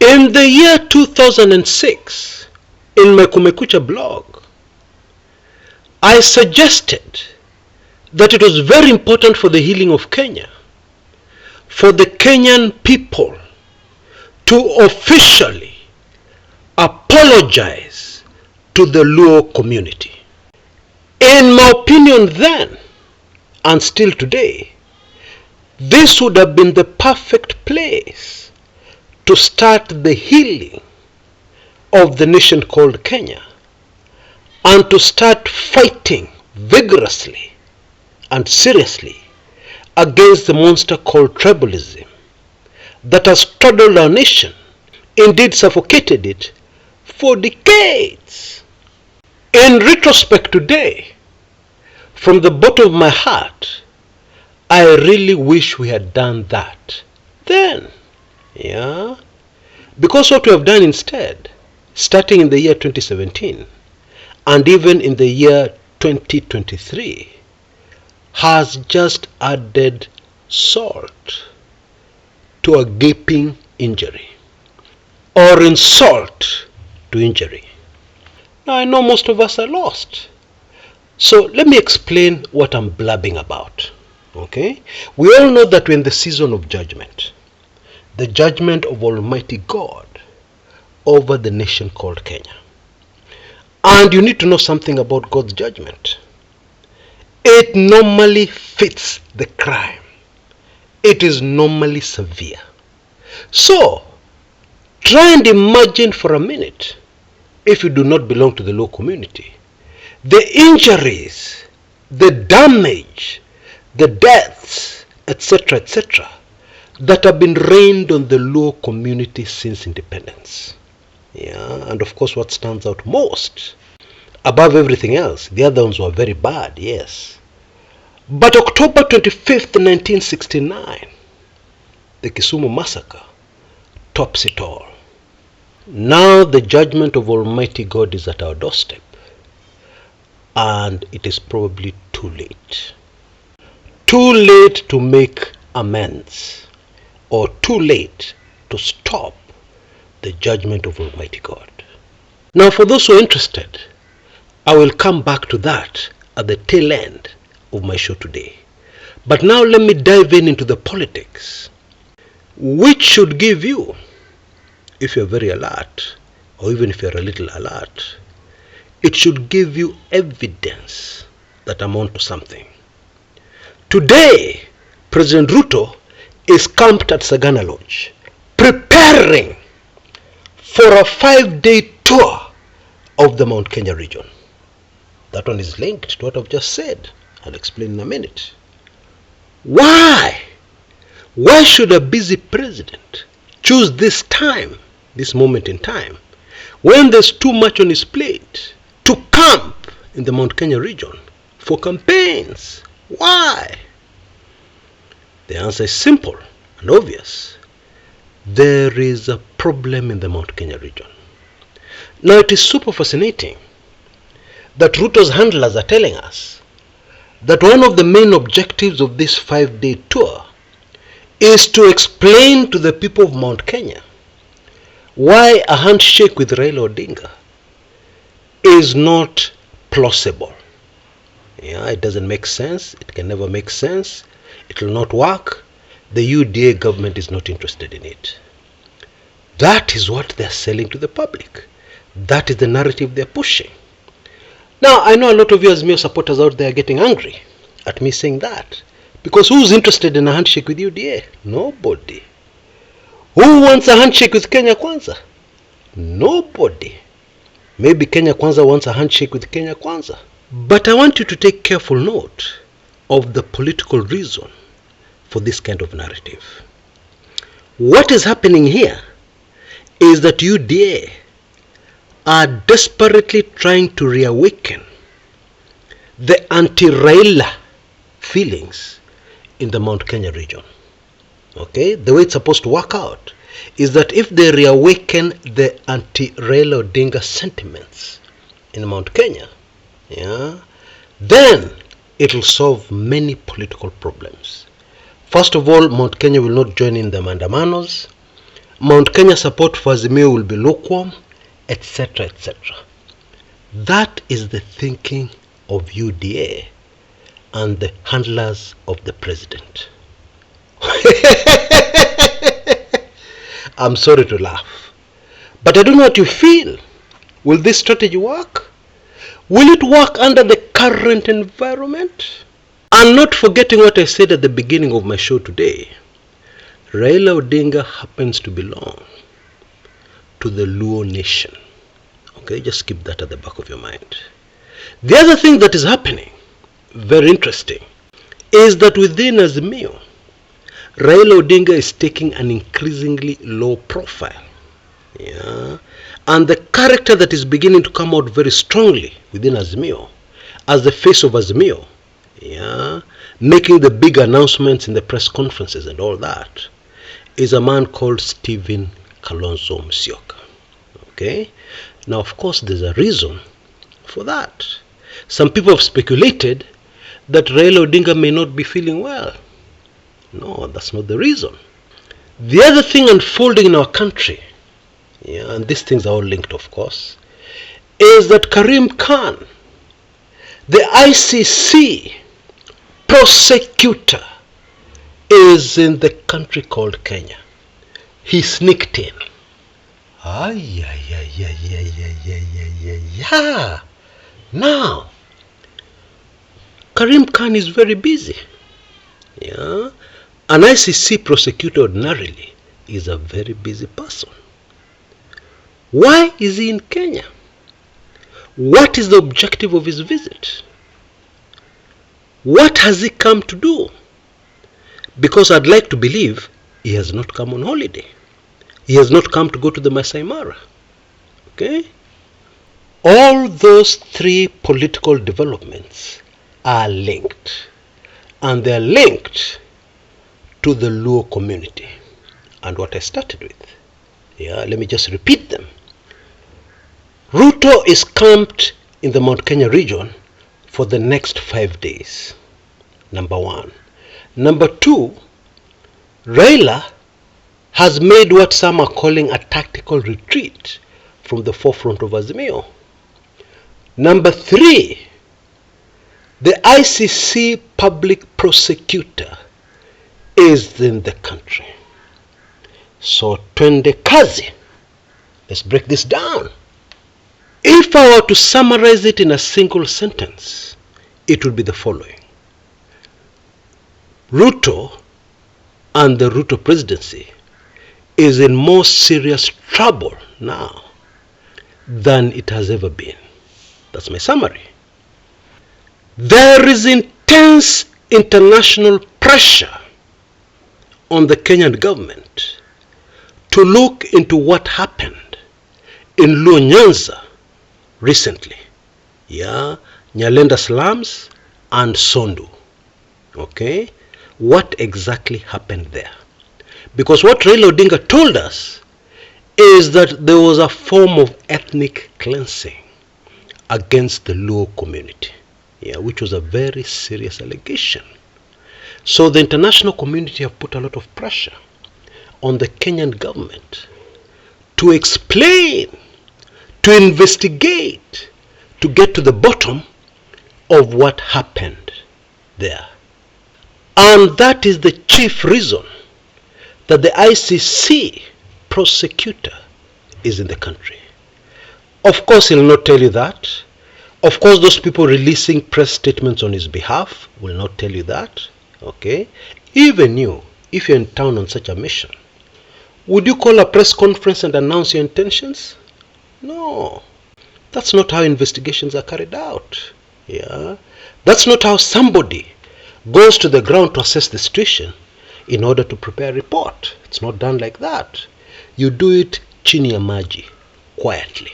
In the year 2006, in my Kumekucha blog, I suggested that it was very important for the healing of Kenya, for the Kenyan people to officially apologize to the Luo community. In my opinion then, and still today, this would have been the perfect place to start the healing of the nation called Kenya, and to start fighting vigorously and seriously against the monster called tribalism that has straddled our nation, indeed suffocated it for decades. In retrospect today, from the bottom of my heart, I really wish we had done that then. Yeah, because what we have done instead, starting in the year 2017 and even in the year 2023, has just added salt to a gaping injury, or insult to injury. Now I know most of us are lost, so let me explain what I'm blabbing about. Okay, we all know that we're in the season of judgment. The judgment of Almighty God over the nation called Kenya. And you need to know something about God's judgment. It normally fits the crime. It is normally severe. So, try and imagine for a minute, if you do not belong to the Luo community, the injuries, the damage, the deaths, etc., etc., that have been rained on the Luo community since independence. Yeah, and of course what stands out most, above everything else, the other ones were very bad, yes. But October 25th, 1969, the Kisumu massacre tops it all. Now the judgment of Almighty God is at our doorstep, and it is probably too late. Too late to make amends, or too late to stop the judgment of Almighty God. Now for those who are interested, I will come back to that at the tail end of my show today. But now let me dive into the politics, which should give you, if you're very alert, or even if you're a little alert, it should give you evidence that I'm onto something. Today, President Ruto is camped at Sagana Lodge, preparing for a 5-day tour of the Mount Kenya region. That one is linked to what I've just said. I'll explain in a minute. Why? Why should a busy president choose this time, this moment in time, when there's too much on his plate, to camp in the Mount Kenya region for campaigns? Why? The answer is simple and obvious. There is a problem in the Mount Kenya region. Now it is super fascinating that Ruto's handlers are telling us that one of the main objectives of this 5-day tour is to explain to the people of Mount Kenya why a handshake with Raila Odinga is not plausible. Yeah, it doesn't make sense. It can never make sense. It will not work. The UDA government is not interested in it. That is what they're selling to the public. That is the narrative they're pushing. Now, I know a lot of you as Mio supporters out there are getting angry at me saying that. Because who's interested in a handshake with UDA? Nobody. Who wants a handshake with Kenya Kwanza? Nobody. Maybe Kenya Kwanza wants a handshake with Kenya Kwanza. But I want you to take careful note of the political reason for this kind of narrative. What is happening here is that UDA are desperately trying to reawaken the anti-Raila feelings in the Mount Kenya region. Okay, the way it's supposed to work out is that if they reawaken the anti-Raila Odinga sentiments in Mount Kenya, then it will solve many political problems. First of all, Mount Kenya will not join in the maandamanos. Mount Kenya support for Azimio will be lukewarm, etc., etc. That is the thinking of UDA and the handlers of the president. I'm sorry to laugh, but I don't know what you feel. Will this strategy work? Will it work under the current environment? And not forgetting what I said at the beginning of my show today, Raila Odinga happens to belong to the Luo nation. Okay, just keep that at the back of your mind. The other thing that is happening, very interesting, is that within Azimio, Raila Odinga is taking an increasingly low profile. Yeah. And the character that is beginning to come out very strongly within Azimio, as the face of Azimio, yeah, making the big announcements in the press conferences and all that, is a man called Stephen Kalonzo Musyoka. Okay? Now, of course, there's a reason for that. Some people have speculated that Raila Odinga may not be feeling well. No, that's not the reason. The other thing unfolding in our country, yeah, and these things are all linked, of course, is that Karim Khan, the ICC prosecutor, is in the country called Kenya. He sneaked in. Now, Karim Khan is very busy. Yeah. An ICC prosecutor ordinarily is a very busy person. Why is he in Kenya? What is the objective of his visit? What has he come to do? Because I'd like to believe he has not come on holiday. He has not come to go to the Masai Mara. Okay? All those three political developments are linked. And they are linked to the Luo community. And what I started with. Yeah, let me just repeat them. Ruto is camped in the Mount Kenya region for the next 5 days. Number one. Number two, Raila has made what some are calling a tactical retreat from the forefront of Azimio. Number three, the ICC public prosecutor is in the country. So, twende kazi. Let's break this down. If I were to summarize it in a single sentence, it would be the following. Ruto and the Ruto presidency is in more serious trouble now than it has ever been. That's my summary. There is intense international pressure on the Kenyan government to look into what happened in Luo Nyanza recently. Yeah, Nyalenda slums and Sondu. Okay? What exactly happened there? Because what Raila Odinga told us is that there was a form of ethnic cleansing against the Luo community, yeah, which was a very serious allegation. So the international community have put a lot of pressure on the Kenyan government to explain, to investigate, to get to the bottom of what happened there. And that is the chief reason that the ICC prosecutor is in the country. Of course, he'll not tell you that. Of course, those people releasing press statements on his behalf will not tell you that. Okay? Even you, if you're in town on such a mission, would you call a press conference and announce your intentions? No. That's not how investigations are carried out. Yeah? That's not how somebody goes to the ground to assess the situation in order to prepare a report. It's not done like that. You do it chini ya maji, quietly.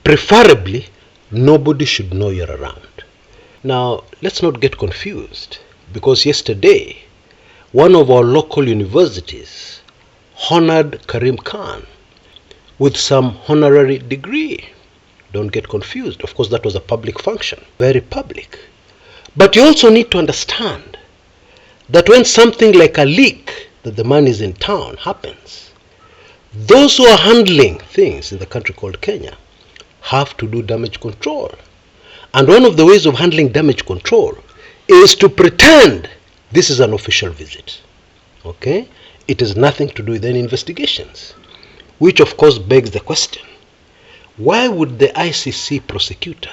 Preferably, nobody should know you're around. Now, let's not get confused, because yesterday, one of our local universities honored Karim Khan with some honorary degree. Don't get confused. Of course, that was a public function, very public. But you also need to understand that when something like a leak that the man is in town happens, those who are handling things in the country called Kenya have to do damage control. And one of the ways of handling damage control is to pretend this is an official visit. Okay? It has nothing to do with any investigations. Which of course begs the question, why would the ICC prosecutor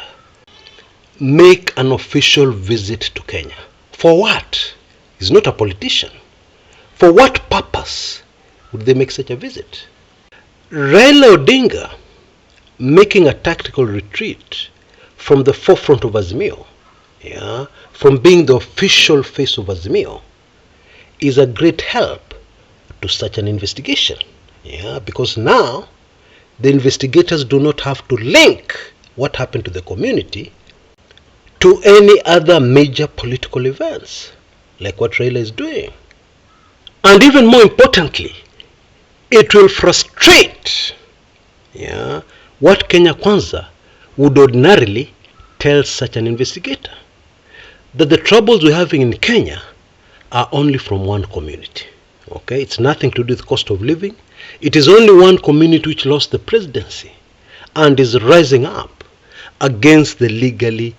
make an official visit to Kenya? For what? He's not a politician. For what purpose would they make such a visit? Raila Odinga making a tactical retreat from the forefront of Azimio, from being the official face of Azimio, is a great help to such an investigation. Because now the investigators do not have to link what happened to the community to any other major political events, like what Raila is doing. And even more importantly, it will frustrate what Kenya Kwanza would ordinarily tell such an investigator, that the troubles we're having in Kenya are only from one community. Okay, it's nothing to do with cost of living. It is only one community which lost the presidency and is rising up against the legally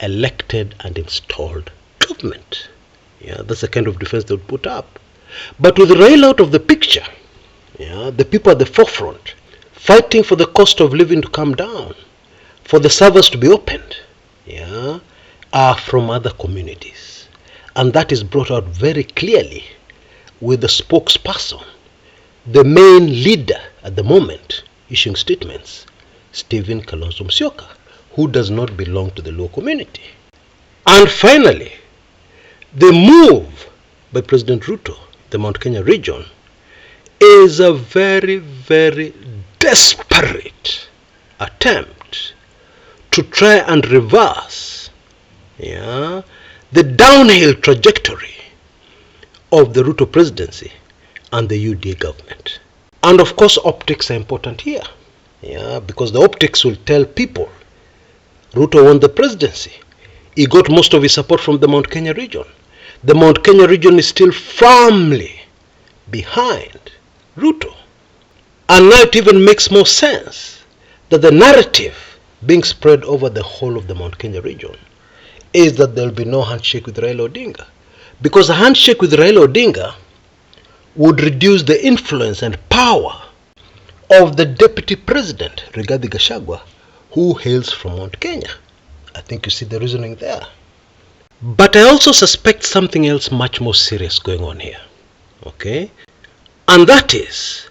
elected and installed government. That's the kind of defense they would put up. But with Raila out of the picture, the people at the forefront fighting for the cost of living to come down, for the servers to be opened, are from other communities. And that is brought out very clearly with the spokesperson, the main leader at the moment, issuing statements, Stephen Kalonzo Musyoka, who does not belong to the Luo community. And finally, the move by President Ruto, the Mount Kenya region, is a very, very desperate attempt to try and reverse the downhill trajectory of the Ruto presidency and the UDA government. And of course optics are important here, because the optics will tell people Ruto won the presidency. He got most of his support from the Mount Kenya region. The Mount Kenya region is still firmly behind Ruto. And now it even makes more sense that the narrative being spread over the whole of the Mount Kenya region is that there will be no handshake with Raila Odinga. Because a handshake with Raila Odinga would reduce the influence and power of the deputy president, Rigathi Gachagua, who hails from Mount Kenya. I think you see the reasoning there. But I also suspect something else much more serious going on here. Okay? And that is,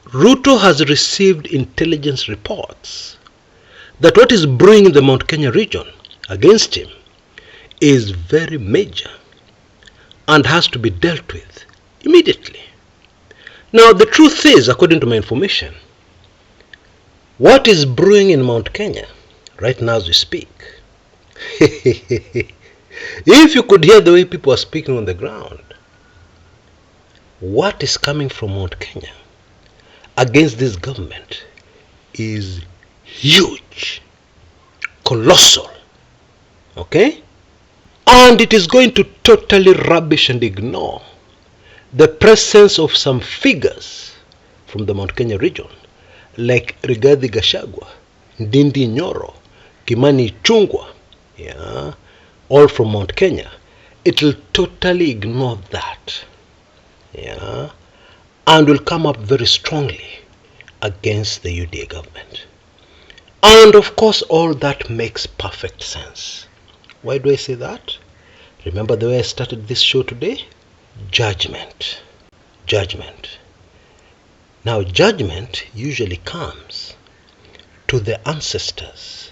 Ruto has received intelligence reports that what is brewing in the Mount Kenya region against him is very major and has to be dealt with immediately. Now the truth is, according to my information, what is brewing in Mount Kenya right now as we speak, if you could hear the way people are speaking on the ground, what is coming from Mount Kenya against this government is huge, colossal, okay? And it is going to totally rubbish and ignore the presence of some figures from the Mount Kenya region, like Rigathi Gachagua, Ndindi Nyoro, Kimani Ichung'wah, all from Mount Kenya. It will totally ignore that, and will come up very strongly against the UDA government. And of course, all that makes perfect sense. Why do I say that? Remember the way I started this show today? Judgment. Judgment. Now, judgment usually comes to the ancestors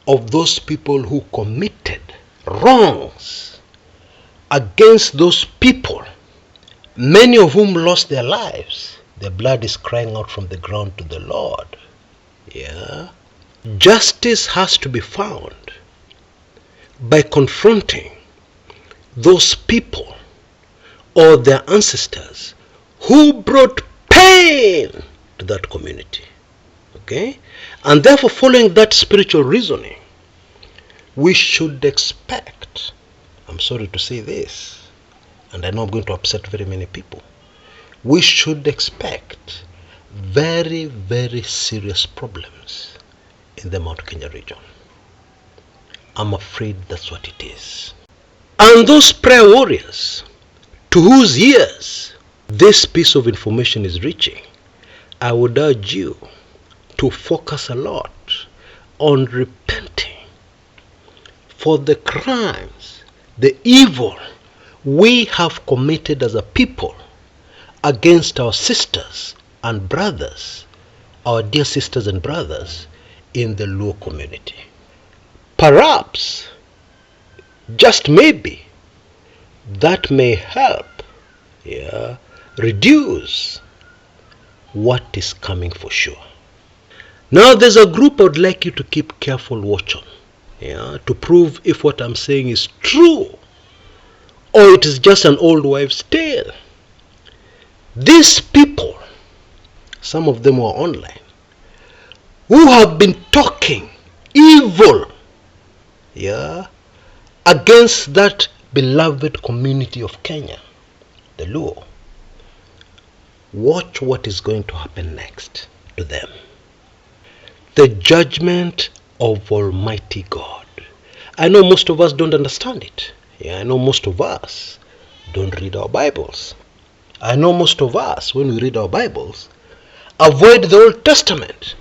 of those people who committed wrongs against those people, many of whom lost their lives. Their blood is crying out from the ground to the Lord. Justice has to be found by confronting those people or their ancestors who brought pain to that community. Okay? And therefore, following that spiritual reasoning, we should expect, I'm sorry to say this, and I know I'm going to upset very many people, we should expect very, very serious problems in the Mount Kenya region. I'm afraid that's what it is. And those prayer warriors to whose ears this piece of information is reaching, I would urge you to focus a lot on repenting for the crimes, the evil we have committed as a people against our sisters and brothers, our dear sisters and brothers in the Luo community. Perhaps, just maybe, that may help reduce what is coming for sure. Now there's a group I would like you to keep careful watch on, to prove if what I'm saying is true or it is just an old wives' tale. These people, some of them are online, who have been talking evil against that beloved community of Kenya, the Luo. Watch what is going to happen next to them. The judgment of Almighty God. I know most of us don't understand it. I know most of us don't read our Bibles. I know most of us, when we read our Bibles, avoid the Old Testament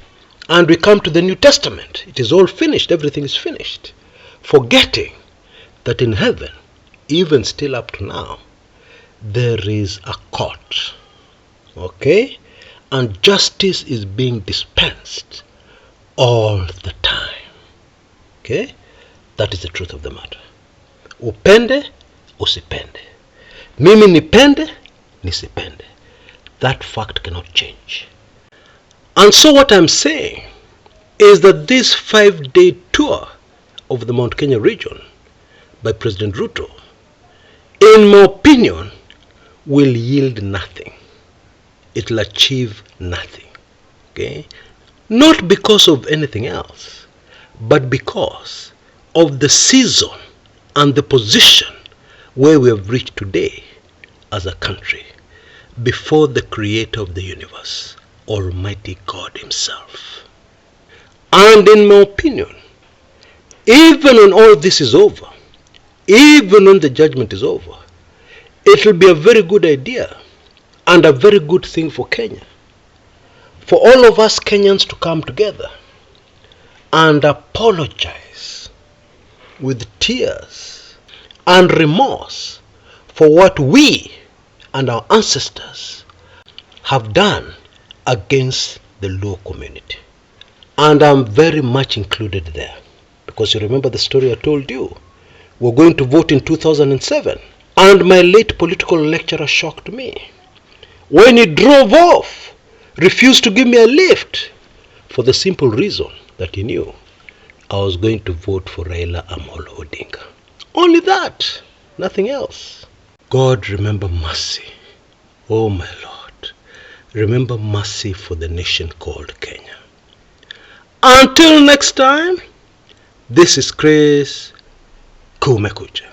and we come to the New Testament. It is all finished. Everything is finished. Forgetting that in heaven, even still up to now, there is a court. Okay? And justice is being dispensed all the time. Okay? That is the truth of the matter. Upende, usipende. Mimi nipende, nisipende. That fact cannot change. And so what I'm saying is that this 5-day tour of the Mount Kenya region by President Ruto, in my opinion, will yield nothing. It will achieve nothing. Okay? Not because of anything else, but because of the season and the position where we have reached today as a country before the Creator of the universe, Almighty God Himself. And in my opinion, even when all this is over, even when the judgment is over, it will be a very good idea and a very good thing for Kenya, for all of us Kenyans to come together and apologize with tears and remorse for what we and our ancestors have done against the Luo community. And I'm very much included there, because you remember the story I told you. We're going to vote in 2007, and my late political lecturer shocked me when he drove off, refused to give me a lift, for the simple reason that he knew I was going to vote for Raila Amolo Odinga. Only that, nothing else. God, remember mercy. Oh my Lord, remember mercy for the nation called Kenya. Until next time, this is Chris Kumekucha.